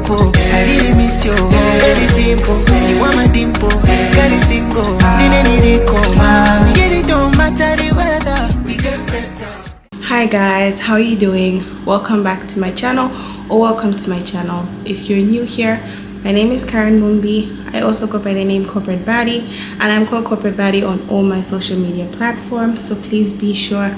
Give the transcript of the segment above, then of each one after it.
simple. I really miss you. Very simple. You want my dimple. Sky single. Get it don't matter the weather. We get better. Hi guys, how are you doing? Welcome back to my channel, or welcome to my channel. If you're new here, my name is Karen Mumbi. I also go by the name Corporate Baddie, and I'm called Corporate Baddie on all my social media platforms. So please be sure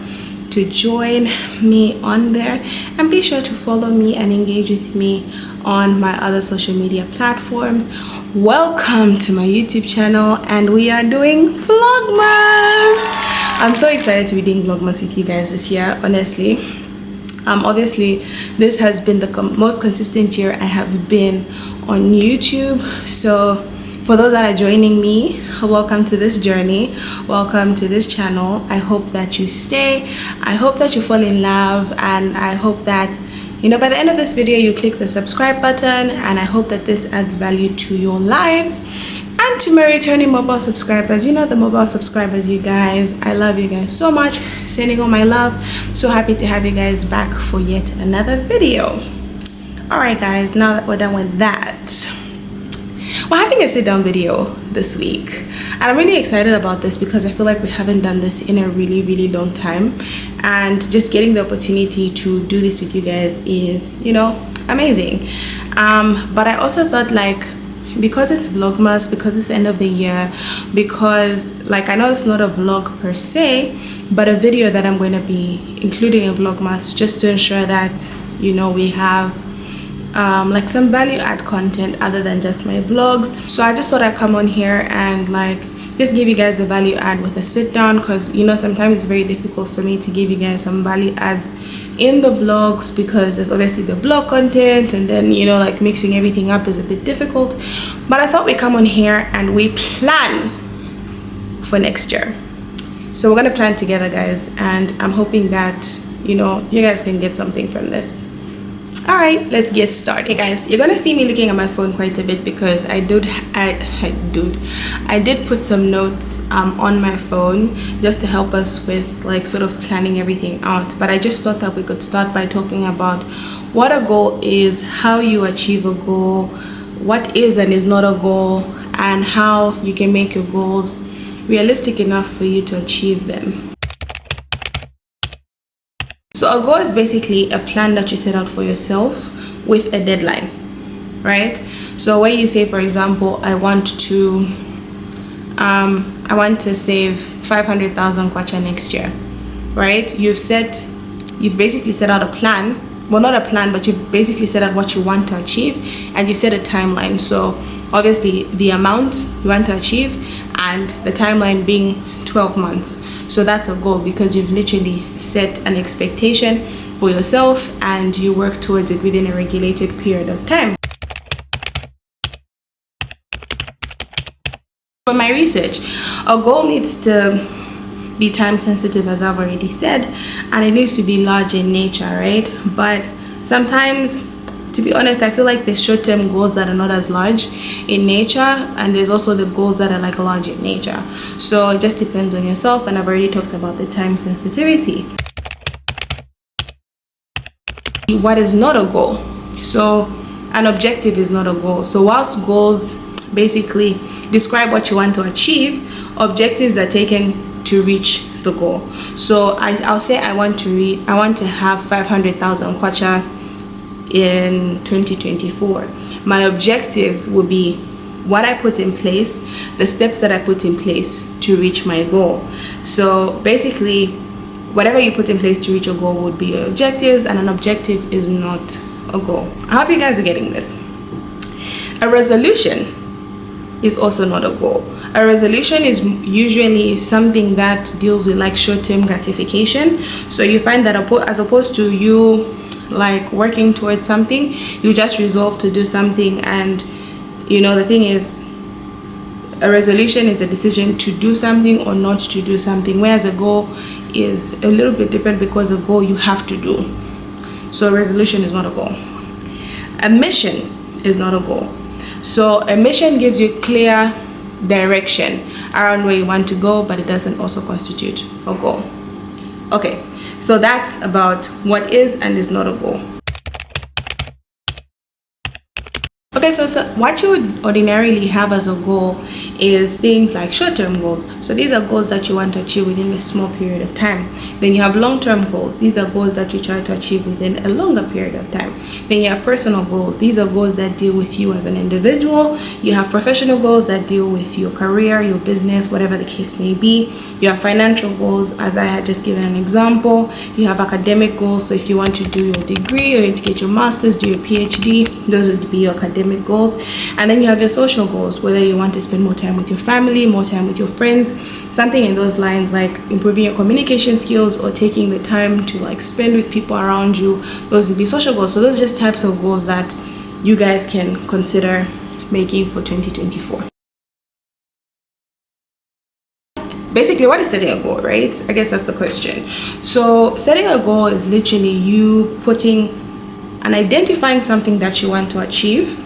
to join me on there, and be sure to follow me and engage with me on my other social media platforms. Welcome to my YouTube channel, and we are doing Vlogmas. I'm so excited to be doing Vlogmas with you guys this year, honestly. Obviously this has been the most consistent year I have been on YouTube. So for those that are joining me, welcome to this journey, welcome to this channel. I hope that you stay, I hope that you fall in love, and I hope that, you know, by the end of this video you click the subscribe button, and I hope that this adds value to your lives. And to my returning mobile subscribers, you know, the mobile subscribers, you guys, I love you guys so much. Sending all my love. So happy to have you guys back for yet another video. Alright guys, now that we're done with that, we're having a sit-down video this week, and I'm really excited about this because I feel like we haven't done this in a really long time, and just getting the opportunity to do this with you guys is, you know, amazing. But I also thought, like, because it's Vlogmas, because it's the end of the year, because, like, I know it's not a vlog per se, but a video that I'm going to be including in Vlogmas, just to ensure that, you know, we have like some value add content other than just my vlogs. So I just thought I'd come on here and, like, just give you guys a value add with a sit down, because, you know, sometimes it's very difficult for me to give you guys some value adds in the vlogs, because there's obviously the vlog content, and then, you know, like, mixing everything up is a bit difficult. But I thought we'd come on here and we plan for next year. So we're gonna plan together, guys, and I'm hoping that, you know, you guys can get something from this. All right, let's get started. Hey guys, you're gonna see me looking at my phone quite a bit because I did put some notes on my phone just to help us with, like, sort of planning everything out. But I just thought that we could start by talking about what a goal is, how you achieve a goal, what is and is not a goal, and how you can make your goals realistic enough for you to achieve them. So a goal is basically a plan that you set out for yourself with a deadline, right? So when you say, for example, I want to save 500,000 kwacha next year, right? You've basically set out a plan. Well, not a plan, but you've basically set out what you want to achieve, and you set a timeline. So obviously the amount you want to achieve, and the timeline being 12 months. So that's a goal, because you've literally set an expectation for yourself and you work towards it within a regulated period of time. For my research, a goal needs to be time sensitive, as I've already said, and it needs to be large in nature, right? But sometimes, to be honest, I feel like there's short-term goals that are not as large in nature, and there's also the goals that are, like, large in nature. So it just depends on yourself, and I've already talked about the time sensitivity. What is not a goal? So an objective is not a goal. So whilst goals basically describe what you want to achieve, objectives are taken to reach the goal. So I'll say I want to have 500,000 kwacha in 2024. My objectives will be what I put in place, the steps that I put in place to reach my goal. So basically, whatever you put in place to reach a goal would be your objectives, and an objective is not a goal. I hope you guys are getting this. A resolution is also not a goal. A resolution is usually something that deals with, like, short-term gratification. So you find that as opposed to you, like, working towards something, you just resolve to do something. And, you know, the thing is, a resolution is a decision to do something or not to do something, whereas a goal is a little bit different, because a goal you have to do. So a resolution is not a goal. A mission is not a goal. So a mission gives you clear direction around where you want to go, but it doesn't also constitute a goal. Okay, so that's about what is and is not a goal. Okay, so what you would ordinarily have as a goal is things like short-term goals. So these are goals that you want to achieve within a small period of time. Then you have long-term goals. These are goals that you try to achieve within a longer period of time. Then you have personal goals. These are goals that deal with you as an individual. You have professional goals that deal with your career, your business, whatever the case may be. You have financial goals, as I had just given an example. You have academic goals. So if you want to do your degree or to get your master's, do your PhD, those would be your academic goals. And then you have your social goals, whether you want to spend more time with your family, more time with your friends, something in those lines, like improving your communication skills or taking the time to like spend with people around you. Those would be social goals. So those are just types of goals that you guys can consider making for 2024. Basically, what is setting a goal, right? I guess that's the question. So setting a goal is literally you putting and identifying something that you want to achieve.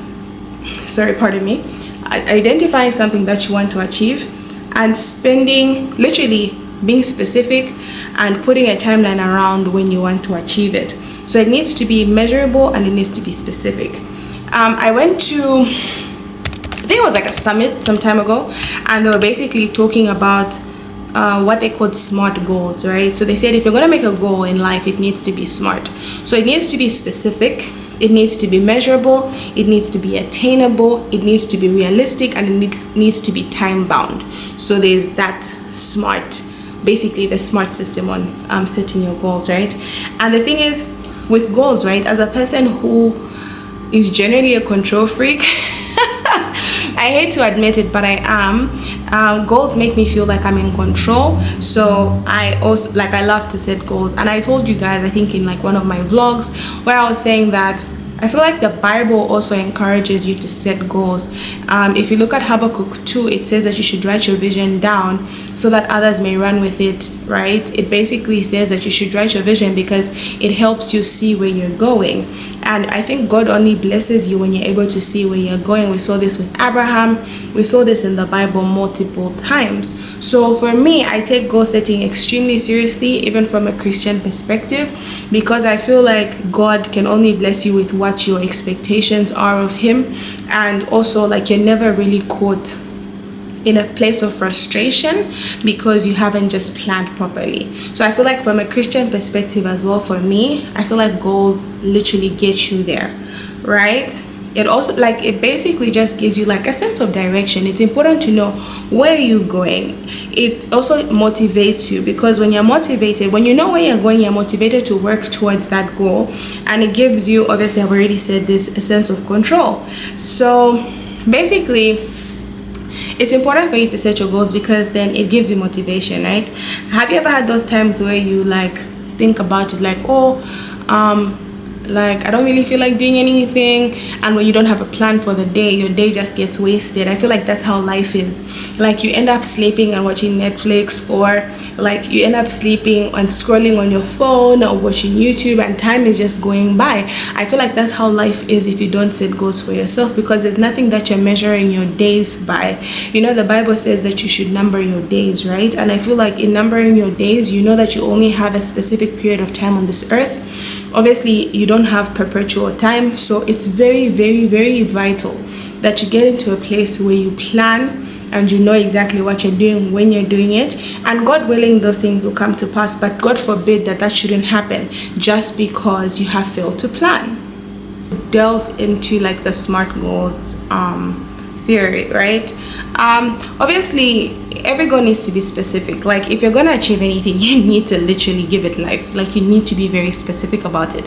Sorry, pardon me. Identifying something that you want to achieve and spending, literally being specific and putting a timeline around when you want to achieve it. So it needs to be measurable and it needs to be specific. I went to, I think it was like a summit some time ago, and they were basically talking about what they called SMART goals, right? So they said if you're going to make a goal in life, it needs to be SMART. So it needs to be specific, it needs to be measurable, it needs to be attainable, it needs to be realistic, and it needs to be time bound. So there's that SMART, basically the SMART system on setting your goals, right? And the thing is with goals, right, as a person who is generally a control freak, I hate to admit it, but I am. Goals make me feel like I'm in control. So I also, like, I love to set goals. And I told you guys, I think in like one of my vlogs, where I was saying that I feel like the Bible also encourages you to set goals. If you look at Habakkuk 2, it says that you should write your vision down so that others may run with it, right? It basically says that you should write your vision because it helps you see where you're going. And I think God only blesses you when you're able to see where you're going. We saw this with Abraham. We saw this in the Bible multiple times. So for me, I take goal setting extremely seriously, even from a Christian perspective, because I feel like God can only bless you with what your expectations are of Him. And also, like, you're never really caught in a place of frustration because you haven't just planned properly. So I feel like from a Christian perspective as well, for me, I feel like goals literally get you there, right? It also, like, it basically just gives you like a sense of direction. It's important to know where you're going. It also motivates you, because when you're motivated, when you know where you're going, you're motivated to work towards that goal. And it gives you, obviously I've already said this, a sense of control. So basically, it's important for you to set your goals because then it gives you motivation, right? Have you ever had those times where you like think about it like, oh, like I don't really feel like doing anything, and when you don't have a plan for the day, your day just gets wasted? I feel like that's how life is. Like you end up sleeping and watching Netflix, or like you end up sleeping and scrolling on your phone or watching YouTube, and time is just going by. I feel like that's how life is if you don't set goals for yourself, because there's nothing that you're measuring your days by. You know, the Bible says that you should number your days, right? And I feel like in numbering your days, you know that you only have a specific period of time on this earth. Obviously, you don't have perpetual time, so it's very, very, very vital that you get into a place where you plan and you know exactly what you're doing when you're doing it. And God willing, those things will come to pass, but God forbid that shouldn't happen just because you have failed to plan. Delve into like the SMART goals theory, right? Obviously every goal needs to be specific. Like if you're going to achieve anything, you need to literally give it life. Like you need to be very specific about it.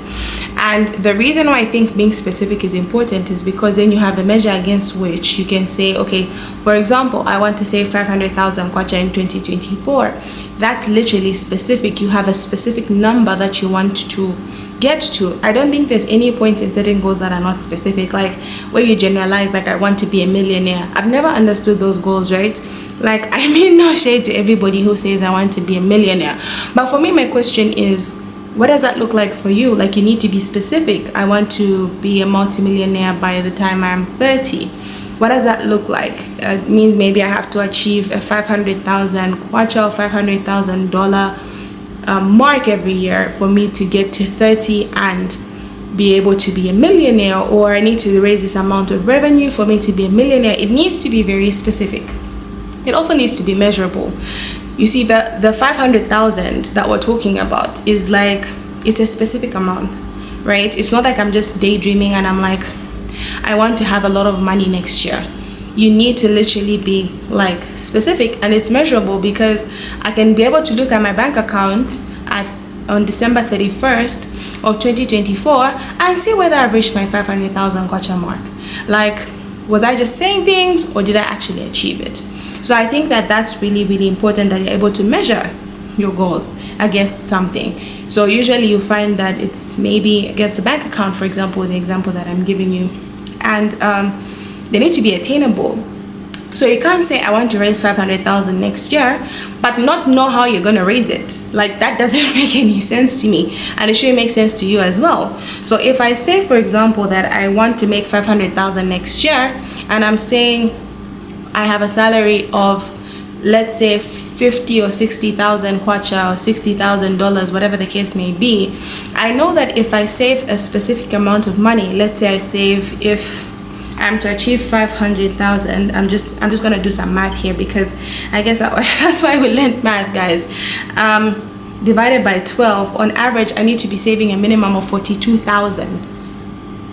And the reason why I think being specific is important is because then you have a measure against which you can say, okay, for example, I want to save 500,000 kwacha in 2024. That's literally specific. You have a specific number that you want to get to. I don't think there's any point in setting goals that are not specific, like where you generalize, like I want to be a millionaire. I've never understood those goals, right? Like, I mean, no shade to everybody who says I want to be a millionaire, but for me, my question is, what does that look like for you? Like, you need to be specific. I want to be a multimillionaire by the time I'm 30. What does that look like? It means maybe I have to achieve a 500,000 kwacha, $500,000 mark every year for me to get to 30 and be able to be a millionaire, or I need to raise this amount of revenue for me to be a millionaire. It needs to be very specific. It also needs to be measurable. You see, the 500,000 that we're talking about is like, it's a specific amount, right? It's not like I'm just daydreaming and I'm like, I want to have a lot of money next year. You need to literally be like specific, and it's measurable, because I can be able to look at my bank account on December 31st of 2024 and see whether I've reached my 500,000 kwacha mark. Like, was I just saying things, or did I actually achieve it? So I think that that's really, really important, that you're able to measure your goals against something. So usually you find that it's maybe against a bank account, for example, the example that I'm giving you, and they need to be attainable. So you can't say, I want to raise 500,000 next year, but not know how you're going to raise it. Like, that doesn't make any sense to me, and it should make sense to you as well. So if I say, for example, that I want to make 500,000 next year, and I'm saying I have a salary of, let's say, 50 or 60,000 kwacha, or $60,000, whatever the case may be, I know that if I save a specific amount of money, let's say I save, if I'm to achieve 500,000, I'm just gonna do some math here, because I guess that's why we learned math, guys. Divided by 12, on average I need to be saving a minimum of 42,000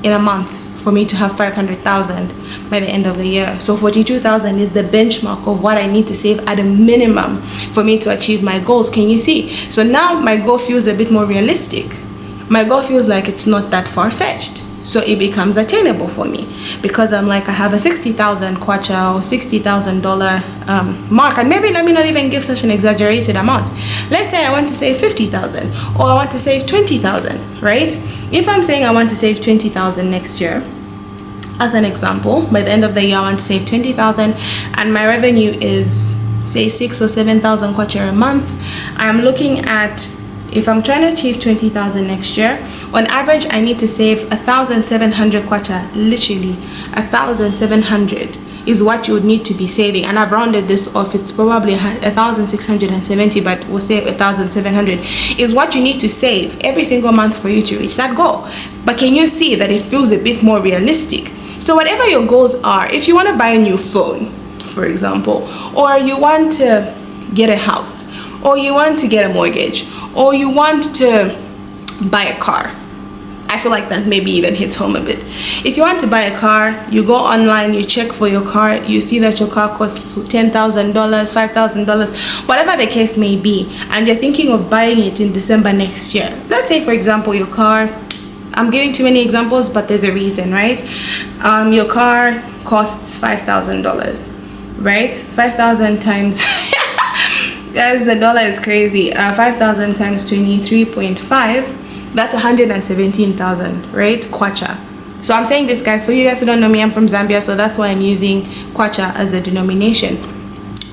in a month for me to have 500,000 by the end of the year. So 42,000 is the benchmark of what I need to save at a minimum for me to achieve my goals. Can you see? So now my goal feels a bit more realistic. My goal feels like it's not that far-fetched. So it becomes attainable for me, because I'm like, I have a 60,000 kwacha or $60,000 mark, and maybe let me not even give such an exaggerated amount. Let's say I want to save 50,000, or I want to save 20,000, right? If I'm saying I want to save 20,000 next year, as an example, by the end of the year I want to save 20,000, and my revenue is, say, 6,000 or 7,000 kwacha a month, I'm looking at, if I'm trying to achieve 20,000 next year, on average I need to save 1,700 kwacha. Literally 1,700 is what you would need to be saving, and I've rounded this off. It's probably 1,670, but we'll say 1,700 is what you need to save every single month for you to reach that goal. But can you see that it feels a bit more realistic? So whatever your goals are, if you want to buy a new phone, for example, or you want to get a house, or you want to get a mortgage, or you want to buy a car, I feel like that maybe even hits home a bit. If you want to buy a car, you go online, you check for your car, you see that your car costs $10,000, $5,000, whatever the case may be, and you're thinking of buying it in December next year. Let's say, for example, your car, I'm giving too many examples, but there's a reason, right? Your car costs $5,000, right? 5,000 times guys, the dollar is crazy. 5,000 times 23.5, that's 117,000, right? Kwacha. So I'm saying this, guys, for you guys who don't know me, I'm from Zambia, so that's why I'm using kwacha as the denomination.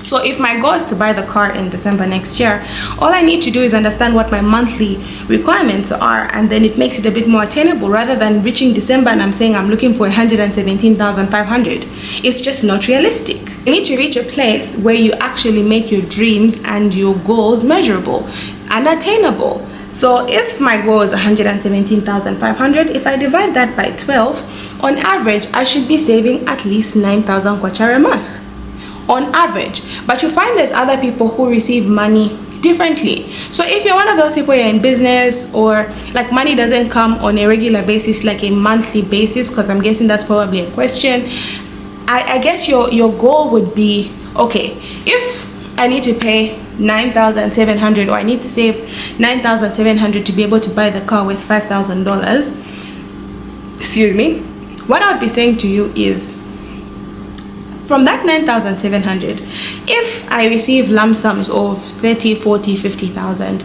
So if my goal is to buy the car in December next year, all I need to do is understand what my monthly requirements are, and then it makes it a bit more attainable, rather than reaching December and I'm saying I'm looking for 117,500. It's just not realistic. You need to reach a place where you actually make your dreams and your goals measurable and attainable. So if my goal is 117,500, if I divide that by 12, on average I should be saving at least 9,000 kwacha a month on average. But you find there's other people who receive money differently. So if you're one of those people, you're in business, or like money doesn't come on a regular basis, like a monthly basis, because I'm guessing that's probably a question, I guess your goal would be, okay, if I need to pay 9,700, or I need to save 9,700 to be able to buy the car with $5,000, excuse me, what I would be saying to you is, from that 9,700, if I receive lump sums of 30, 40, 50,000,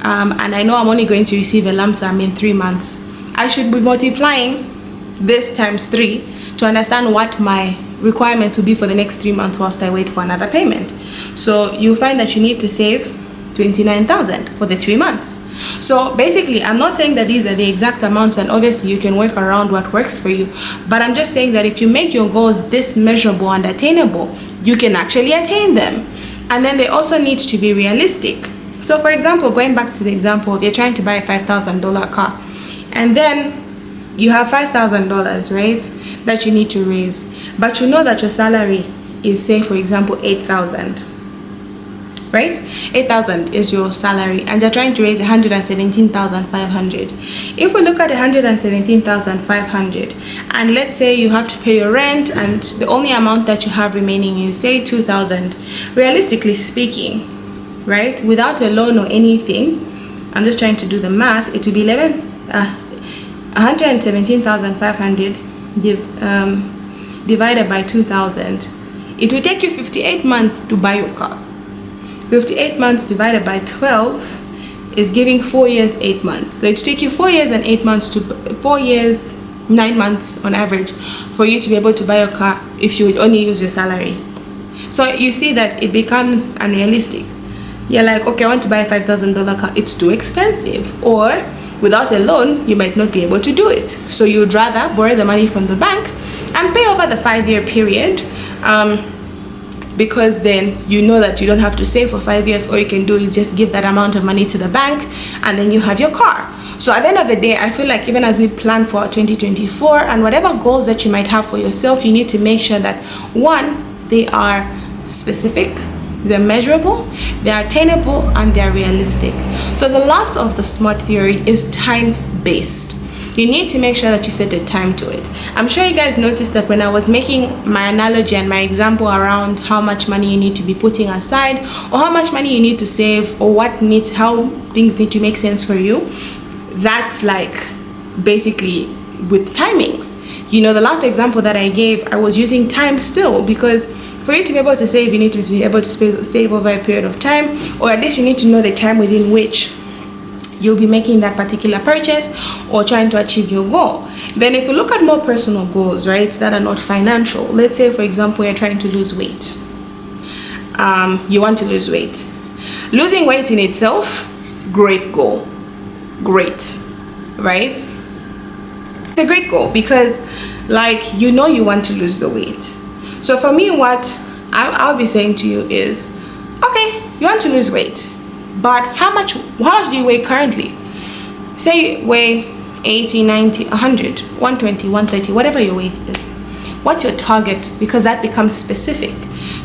and I know I'm only going to receive a lump sum in 3 months, I should be multiplying this times 3 to understand what my requirements will be for the next 3 months whilst I wait for another payment. So you find that you need to save 29,000 for the 3 months. So basically, I'm not saying that these are the exact amounts, and obviously you can work around what works for you, but I'm just saying that if you make your goals this measurable and attainable, you can actually attain them. And then they also need to be realistic. So for example, going back to the example, if you're trying to buy a $5,000 car, and then you have $5,000, right, that you need to raise, but you know that your salary is, say for example, 8,000, right? 8,000 is your salary, and you're trying to raise 117,500. If we look at 117,500, and let's say you have to pay your rent, and the only amount that you have remaining is, say, 2,000, realistically speaking, right, without a loan or anything, I'm just trying to do the math, it will be 117,500 divided by 2,000. It will take you 58 months to buy your car. 58 months divided by 12 is giving 4 years 8 months. So it takes you 4 years and 8 months to 4 years 9 months on average for you to be able to buy your car if you would only use your salary. So you see that it becomes unrealistic. You're like, okay, I want to buy a $5,000 car, it's too expensive. Or without a loan, you might not be able to do it. So you'd rather borrow the money from the bank and pay over the 5-year period, because then you know that you don't have to save for 5 years. All you can do is just give that amount of money to the bank, and then you have your car. So at the end of the day, I feel like even as we plan for 2024 and whatever goals that you might have for yourself, you need to make sure that, one, they are specific, they're measurable, they're attainable, and they're realistic. So the last of the SMART theory is time-based. You need to make sure that you set a time to it. I'm sure you guys noticed that when I was making my analogy and my example around how much money you need to be putting aside, or how much money you need to save, or how things need to make sense for you, that's like basically with timings. You know, the last example that I gave, I was using time still, because for you to be able to save, you need to be able to save over a period of time, or at least you need to know the time within which you'll be making that particular purchase or trying to achieve your goal. Then if you look at more personal goals, right, that are not financial, let's say for example you're trying to lose weight. You want to lose weight. Losing weight in itself, great goal, great, right? It's a great goal because, like, you know you want to lose the weight. So for me, what I'll be saying to you is, okay, you want to lose weight, but how much do you weigh currently? Say you weigh 80, 90, 100, 120, 130, whatever your weight is. What's your target? Because that becomes specific.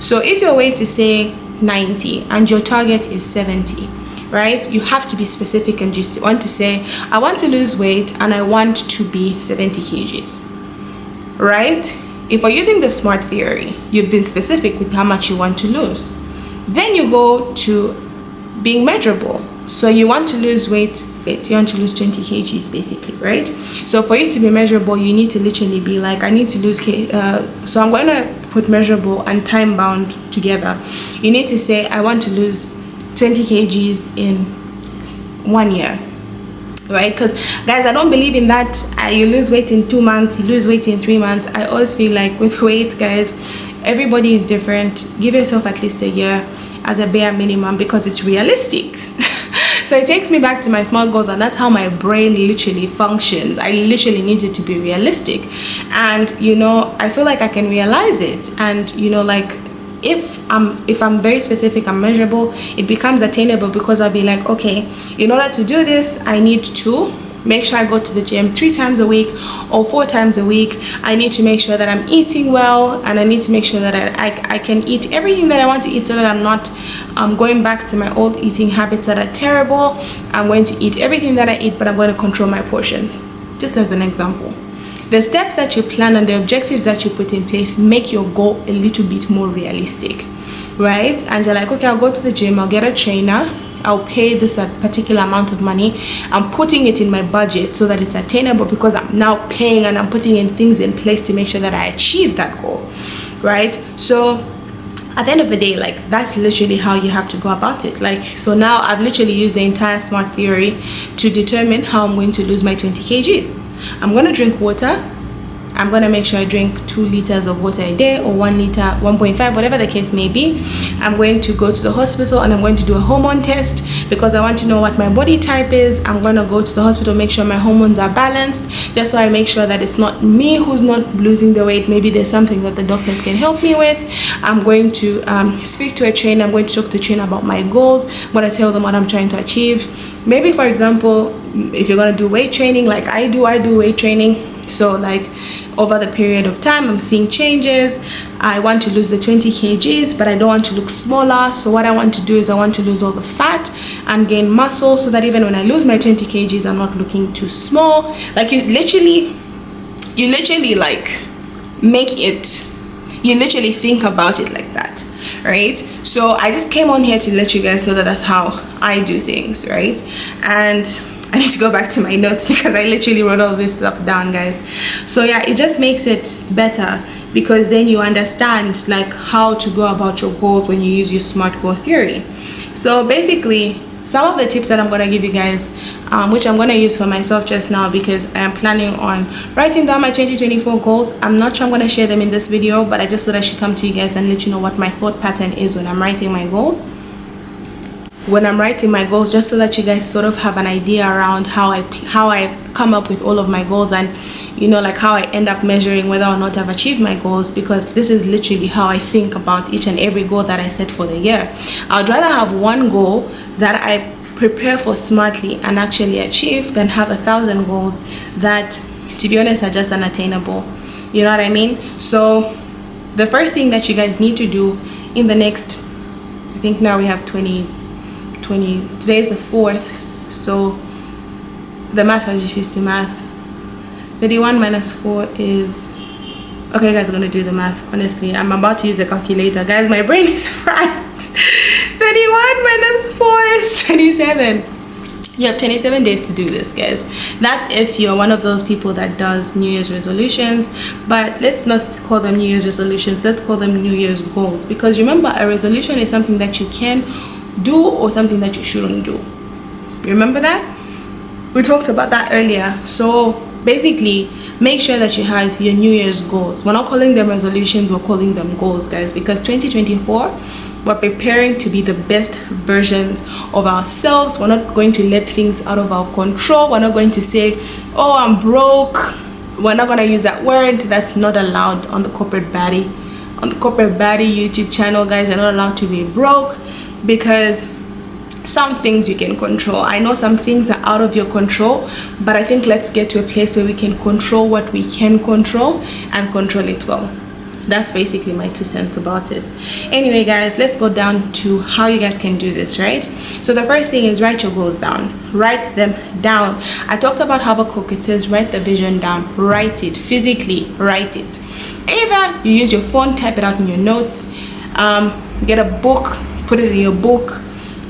So if your weight is, say, 90 and your target is 70, right? You have to be specific and just want to say, I want to lose weight and I want to be 70 kgs, right? If we're using the SMART theory, you've been specific with how much you want to lose. Then you go to being measurable. So you want to lose weight, you want to lose 20 kgs basically, right? So for you to be measurable, you need to literally be like, I need to lose so I'm going to put measurable and time bound together. You need to say, I want to lose 20 kgs in 1 year, right? Because guys, I don't believe in that you lose weight in 2 months, you lose weight in 3 months. I always feel like with weight, guys, everybody is different. Give yourself at least a year as a bare minimum, because it's realistic. So it takes me back to my small goals, and that's how my brain literally functions. I literally need it to be realistic, and you know, I feel like I can realize it. And you know, like if I'm very specific and measurable, it becomes attainable, because I'll be like, okay, in order to do this, I need to make sure I go to the gym 3 times a week or 4 times a week. I need to make sure that I'm eating well, and I need to make sure that I can eat everything that I want to eat, so that I'm not going back to my old eating habits that are terrible. I'm going to eat everything that I eat, but I'm going to control my portions. Just as an example, the steps that you plan and the objectives that you put in place make your goal a little bit more realistic, right? And you're like, okay, I'll go to the gym, I'll get a trainer, I'll pay this a particular amount of money. I'm putting it in my budget so that it's attainable, because I'm now paying and I'm putting in things in place to make sure that I achieve that goal, right? So at the end of the day, like, that's literally how you have to go about it. Like, so now I've literally used the entire SMART theory to determine how I'm going to lose my 20 kgs. I'm going to drink water. I'm going to make sure I drink 2 liters of water a day, or 1 liter, 1.5, whatever the case may be. I'm going to go to the hospital and I'm going to do a hormone test, because I want to know what my body type is. I'm going to go to the hospital, make sure my hormones are balanced, just so I make sure that it's not me who's not losing the weight. Maybe there's something that the doctors can help me with. I'm going to speak to a trainer. I'm going to talk to a trainer about my goals. I'm going to tell them what I'm trying to achieve. Maybe, for example, if you're going to do weight training like I do weight training, So like over the period of time, I'm seeing changes. I want to lose the 20 kgs, but I don't want to look smaller. So what I want to do is I want to lose all the fat and gain muscle, so that even when I lose my 20 kgs, I'm not looking too small. Like you literally like make it, you literally think about it like that, right? So I just came on here to let you guys know that that's how I do things, right? And I need to go back to my notes because I literally wrote all this stuff down, guys. So yeah, it just makes it better, because then you understand like how to go about your goals when you use your SMART goal theory. So basically, some of the tips that I'm going to give you guys, which I'm going to use for myself just now, because I am planning on writing down my 2024 goals. I'm not sure I'm going to share them in this video, but I just thought I should come to you guys and let you know what my thought pattern is when I'm writing my goals. Just so that you guys sort of have an idea around how I come up with all of my goals, and you know, like how I end up measuring whether or not I've achieved my goals, because this is literally how I think about each and every goal that I set for the year. I'd rather have one goal that I prepare for smartly and actually achieve than have 1,000 goals that, to be honest, are just unattainable. You know what I mean? So the first thing that you guys need to do in the next, I think now we have 20, today is the 4th, so the math has refused to math. 31 minus 4 is, okay guys, I'm gonna do the math. Honestly, I'm about to use a calculator, guys. My brain is fried. 31 minus 4 is 27. You have 27 days to do this, guys. That's if you're one of those people that does New Year's resolutions, but let's not call them New Year's resolutions, let's call them New Year's goals, because remember, a resolution is something that you can do or something that you shouldn't do. Remember that? We talked about that earlier. So basically, make sure that you have your New Year's goals. We're not calling them resolutions, we're calling them goals, guys, because 2024, we're preparing to be the best versions of ourselves. We're not going to let things out of our control. We're not going to say, oh, I'm broke. We're not going to use that word. That's not allowed on the Corporate Baddie. On the Corporate Baddie YouTube channel, guys, you're not allowed to be broke, because some things you can control. I know some things are out of your control, but I think let's get to a place where we can control what we can control and control it well. That's basically my 2 cents about it. Anyway, guys, let's go down to how you guys can do this, right? So the first thing is write your goals down. Write them down. I talked about Habakkuk. It says write the vision down. Write it. Physically write it. Either you use your phone, type it out in your notes, get a book, put it in your book,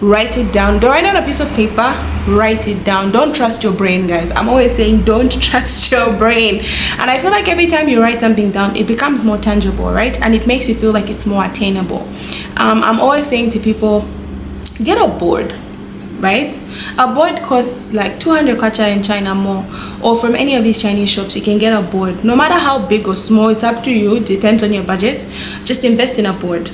write it down. Don't write it on a piece of paper, write it down. Don't trust your brain, guys. I'm always saying don't trust your brain, and I feel like every time you write something down, it becomes more tangible, right? And it makes you feel like it's more attainable. I'm always saying to people, get a board, right? A board costs like 200 kwacha in China more, or from any of these Chinese shops you can get a board. No matter how big or small, it's up to you, it depends on your budget. Just invest in a board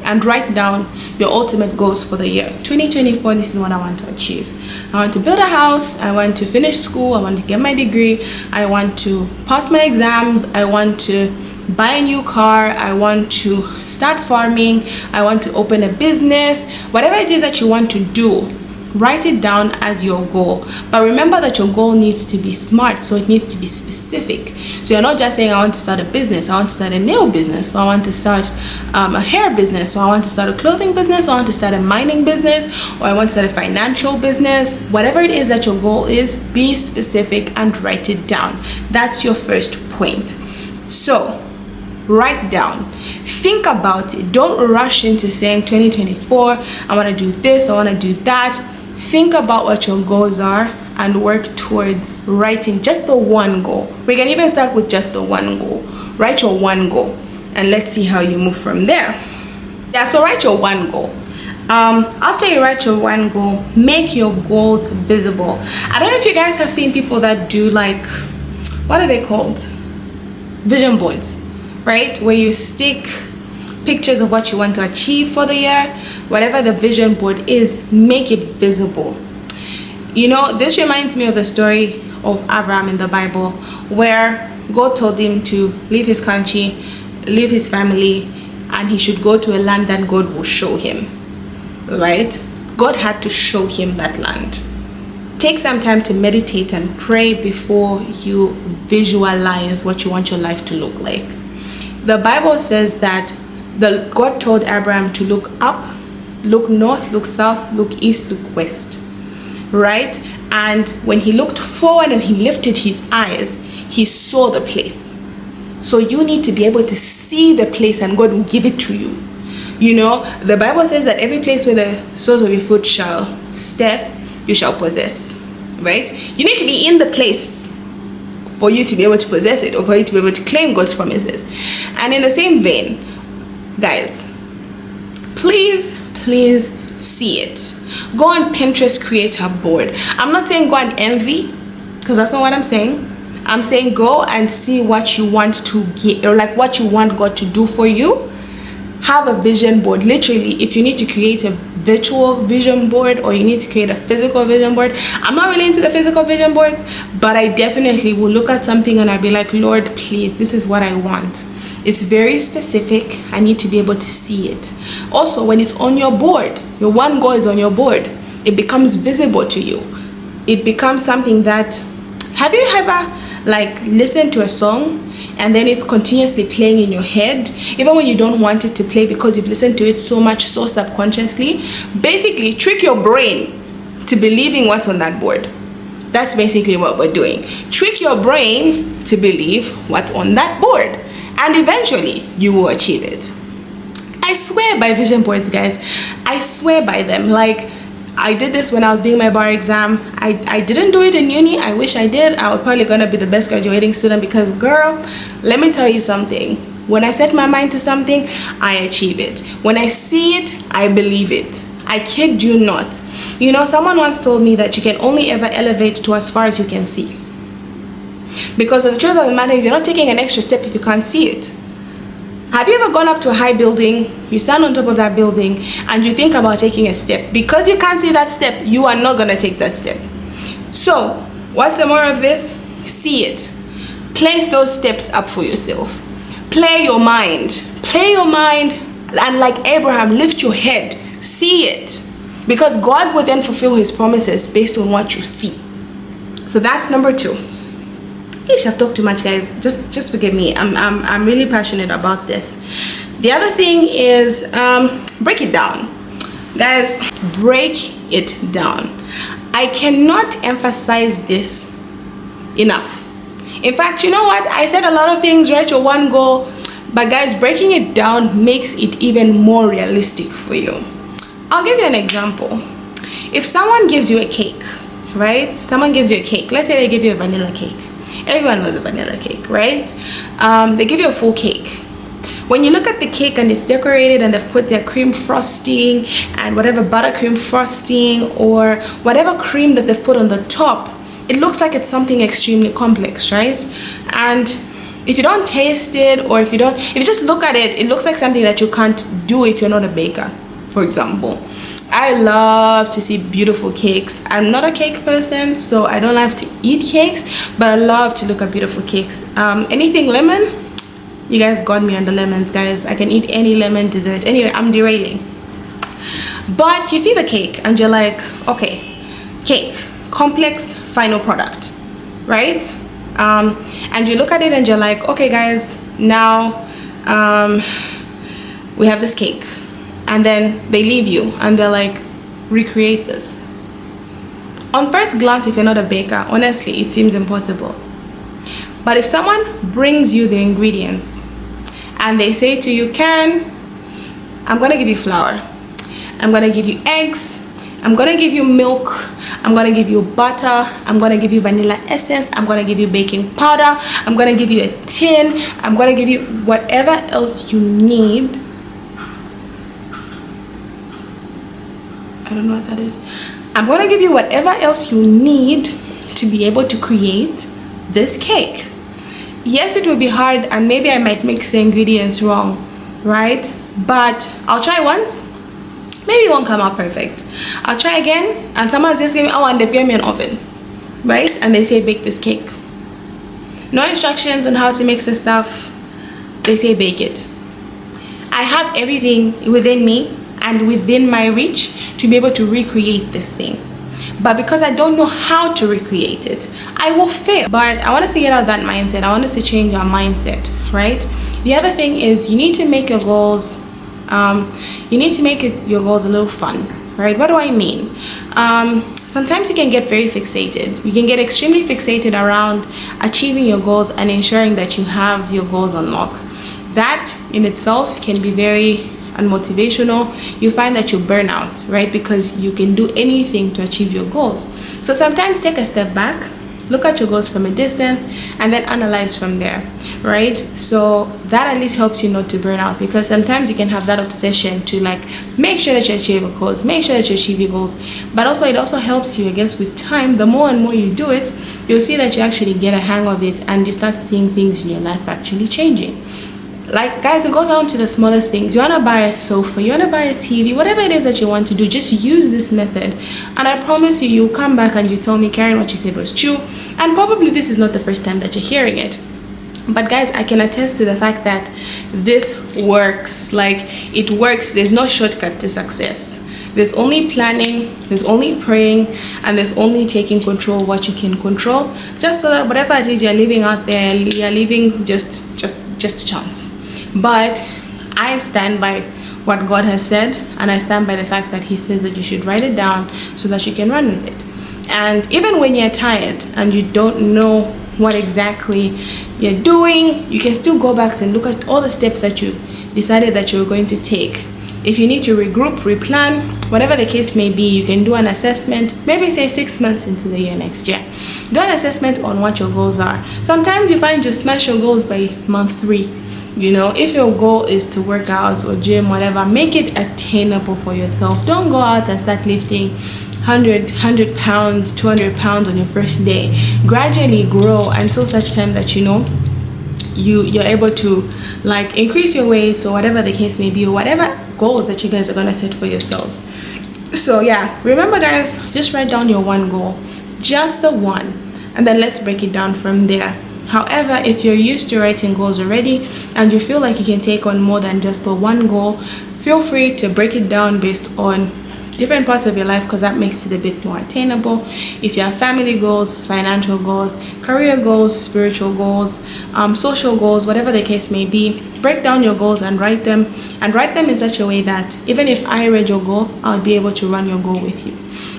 and write down your ultimate goals for the year. 2024, this is what I want to achieve. I want to build a house, I want to finish school, I want to get my degree, I want to pass my exams, I want to buy a new car, I want to start farming, I want to open a business. Whatever it is that you want to do, write it down as your goal. But remember that your goal needs to be SMART, so it needs to be specific. So you're not just saying I want to start a business, I want to start a nail business, or I want to start a hair business, or I want to start a clothing business, or I want to start a mining business, or I want to start a financial business. Whatever it is that your goal is, be specific and write it down. That's your first point. So write down, think about it. Don't rush into saying 2024, I want to do this, I want to do that. Think about what your goals are and work towards writing just the one goal. We can even start with just the one goal. Write your one goal and let's see how you move from there. Yeah, so write your one goal. After you write your one goal, make your goals visible. I don't know if you guys have seen people that do, like, what are they called? Vision boards, right? Where you stick pictures of what you want to achieve for the year. Whatever the vision board is, make it visible. You know, this reminds me of the story of Abraham in the Bible, where God told him to leave his country, leave his family, and he should go to a land that God will show him, right? God had to show him that land. take some time to meditate and pray before you visualize what you want your life to look like. The Bible says that God told Abraham to look up, look north, look south, look east, look west, right? And when he looked forward and he lifted his eyes, he saw the place. So you need to be able to see the place, and God will give it to you. You know, the Bible says that every place where the soles of your foot shall step, you shall possess, right? You need to be in the place for you to be able to possess it, or for you to be able to claim God's promises. And in the same vein, guys, please see it. Go on Pinterest, create a board. I'm not saying go and envy, because that's not what I'm saying. I'm saying go and see what you want to get, or like what you want God to do for you. Have a vision board. Literally, if you need to create a virtual vision board, or you need to create a physical vision board. I'm not really into the physical vision boards, but I definitely will look at something and I'll be like, Lord, please, this is what I want. It's very specific. I need to be able to see it. Also, when it's on your board, your one goal is on your board, it becomes visible to you. It becomes something that, have you ever like listened to a song and then it's continuously playing in your head, even when you don't want it to play, because you've listened to it so much, so subconsciously? Basically, trick your brain to believing what's on that board. That's basically what we're doing. Trick your brain to believe what's on that board, and eventually you will achieve it. I swear by vision boards, guys. I swear by them. Like, I did this when I was doing my bar exam. I didn't do it in uni. I wish I did. I was probably gonna be the best graduating student, because girl, let me tell you something. When I set my mind to something, I achieve it. When I see it, I believe it. I kid you not. You know, someone once told me that you can only ever elevate to as far as you can see. Because the truth of the matter is, you're not taking an extra step if you can't see it. Have you ever gone up to a high building, you stand on top of that building, and you think about taking a step? Because you can't see that step, you are not going to take that step. So, what's the moral of this? See it. Place those steps up for yourself. Play your mind. Play your mind, and like Abraham, lift your head. See it. Because God will then fulfill his promises based on what you see. So that's number 2. I've talked too much, guys. Just forgive me. I'm really passionate about this. The other thing is break it down, guys. Break it down. I cannot emphasize this enough. In fact, you know what? I said a lot of things, right? Your one goal, but guys, breaking it down makes it even more realistic for you. I'll give you an example. If someone gives you a cake, right? Someone gives you a cake. Let's say they give you a vanilla cake. Everyone knows a vanilla cake, right? They give you a full cake. When you look at the cake and it's decorated and they've put their cream frosting and whatever buttercream frosting or whatever cream that they've put on the top, it looks like it's something extremely complex, right? And if you don't taste it, or if you just look at it, it looks like something that you can't do if you're not a baker, for example. I love to see beautiful cakes. I'm not a cake person, so I don't like to eat cakes, but I love to look at beautiful cakes. Anything lemon, you guys got me on the lemons, guys. I can eat any lemon dessert. Anyway, I'm derailing. But you see the cake and you're like, okay, cake, complex final product, right? And you look at it and you're like, okay guys, now we have this cake. And then they leave you and they're like, recreate this. On first glance, if you're not a baker, honestly, it seems impossible. But if someone brings you the ingredients and they say to you, Karen, I'm gonna give you flour, I'm gonna give you eggs, I'm gonna give you milk, I'm gonna give you butter, I'm gonna give you vanilla essence, I'm gonna give you baking powder, I'm gonna give you a tin, I'm gonna give you whatever else you need. I don't know what that is. I'm gonna give you whatever else you need to be able to create this cake. Yes, it will be hard and maybe I might mix the ingredients wrong, right? But I'll try once. Maybe it won't come out perfect. I'll try again, and someone's just giving me, oh, and they've given me an oven, right? And they say bake this cake. No instructions on how to mix the stuff. They say bake it. I have everything within me and within my reach to be able to recreate this thing. but because I don't know how to recreate it, I will fail. But I want us to get out of that mindset. I want us to change our mindset, right? The other thing is you need to make your goals your goals a little fun, right? What do I mean? Sometimes you can get very fixated. You can get extremely fixated around achieving your goals and ensuring that you have your goals on lock. That in itself can be very unmotivational. You find that you burn out, right? Because you can do anything to achieve your goals. So sometimes take a step back, look at your goals from a distance, and then analyze from there, right? So that at least helps you not to burn out, because sometimes you can have that obsession to like make sure that you achieve your goals, make sure that you achieve your goals. But also it also helps you, I guess, with time. The more and more you do it, you'll see that you actually get a hang of it and you start seeing things in your life actually changing. Like, guys, it goes down to the smallest things. You want to buy a sofa, you want to buy a TV, whatever it is that you want to do, just use this method, and I promise you, you'll come back and you tell me, Karen, what you said was true. And probably this is not the first time that you're hearing it, but guys, I can attest to the fact that this works. Like, it works. There's no shortcut to success. There's only planning, there's only praying, and there's only taking control of what you can control, just so that whatever it is you're living out there, you're living just a chance. But I stand by what God has said, and I stand by the fact that He says that you should write it down so that you can run with it. And even when you're tired and you don't know what exactly you're doing, you can still go back and look at all the steps that you decided that you were going to take. If you need to regroup, replan, whatever the case may be, you can do an assessment, maybe say 6 months into the year next year. Do an assessment on what your goals are. Sometimes you find you smash your goals by month 3. You know, if your goal is to work out or gym, whatever, make it attainable for yourself. Don't go out and start lifting 100 pounds, 200 pounds on your first day. Gradually grow until such time that, you know, you're able to like increase your weight or whatever the case may be, or whatever goals that you guys are gonna set for yourselves. So yeah, remember guys, just write down your one goal, just the one, and then let's break it down from there. However, if you're used to writing goals already and you feel like you can take on more than just the one goal, feel free to break it down based on different parts of your life, because that makes it a bit more attainable. If you have family goals, financial goals, career goals, spiritual goals, social goals, whatever the case may be, break down your goals and write them in such a way that even if I read your goal, I'll be able to run your goal with you.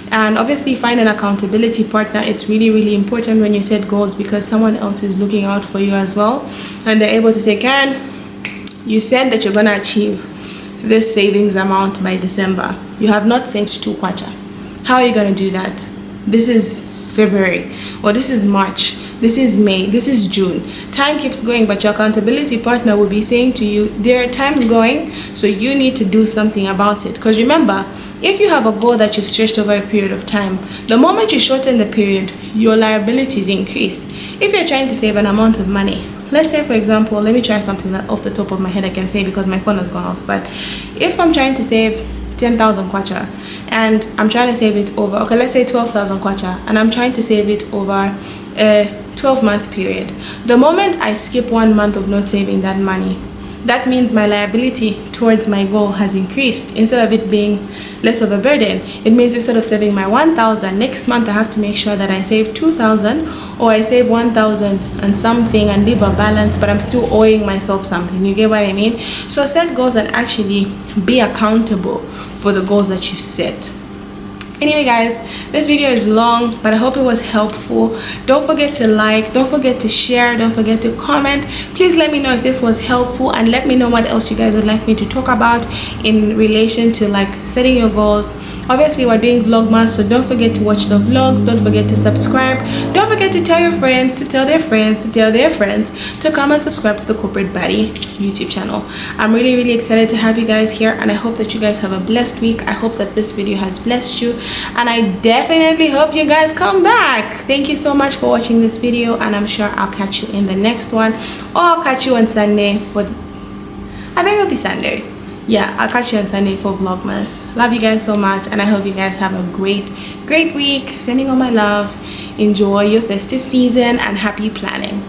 And obviously find an accountability partner. It's really, really important when you set goals, because someone else is looking out for you as well, and they're able to say, Karen, you said that you're going to achieve this savings amount by December. You have not saved 2 kwacha. How are you going to do that? This is February, or this is March, this is May, this is June. Time keeps going, but your accountability partner will be saying to you, there are times going, so you need to do something about it. Because remember, if you have a goal that you've stretched over a period of time, the moment you shorten the period, your liabilities increase. If you're trying to save an amount of money, let's say for example, let me try something that off the top of my head I can say, because my phone has gone off. But if I'm trying to save 10,000 kwacha and I'm trying to save it over, okay, let's say 12,000 kwacha, and I'm trying to save it over a 12-month period. The moment I skip 1 month of not saving that money, that means my liability towards my goal has increased. Instead of it being less of a burden, it means instead of saving my 1,000, next month I have to make sure that I save 2,000, or I save 1,000 and something and leave a balance, but I'm still owing myself something. You get what I mean? So set goals and actually be accountable for the goals that you set. Anyway guys, this video is long, but I hope it was helpful. Don't forget to like, don't forget to share, don't forget to comment. Please let me know if this was helpful, and let me know what else you guys would like me to talk about in relation to like setting your goals. Obviously we're doing vlogmas, so don't forget to watch the vlogs, don't forget to subscribe, don't forget to tell your friends, to tell their friends, to tell their friends to come and subscribe to the Corporate Baddie YouTube channel. I'm really excited to have you guys here, and I hope that you guys have a blessed week. I hope that this video has blessed you, and I definitely hope you guys come back. Thank you so much for watching this video, and I'm sure I'll catch you in the next one, or I'll catch you on Sunday for I think it'll be Sunday. Yeah, I'll catch you on Sunday for vlogmas. Love you guys so much, and I hope you guys have a great week. Sending all my love. Enjoy your festive season and happy planning.